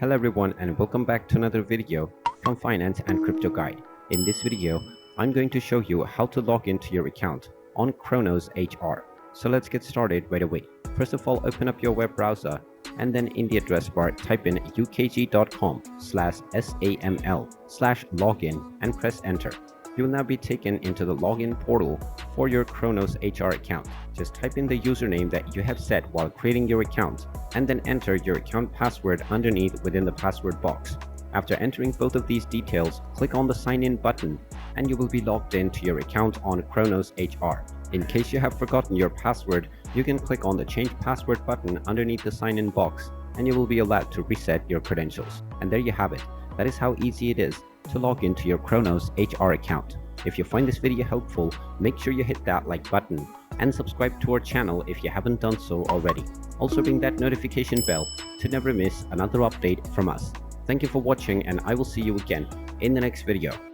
Hello everyone and welcome back to another video from Finance and Crypto Guide. In this video, I'm going to show you how to log into your account on Kronos HR. So let's get started right away. First of all, open up your web browser and then in the address bar type in ukg.com/saml/login and press enter. You will now be taken into the login portal for your Kronos HR account. Just type in the username that you have set while creating your account and then enter your account password underneath within the password box. After entering both of these details, click on the sign in button and you will be logged into your account on Kronos HR. In case you have forgotten your password, you can click on the change password button underneath the sign in box and you will be allowed to reset your credentials. And there you have it. That is how easy it is to log into your Kronos HR account. If you find this video helpful, make sure you hit that like button and subscribe to our channel if you haven't done so already. Also ring that notification bell to never miss another update from us. Thank you for watching and I will see you again in the next video.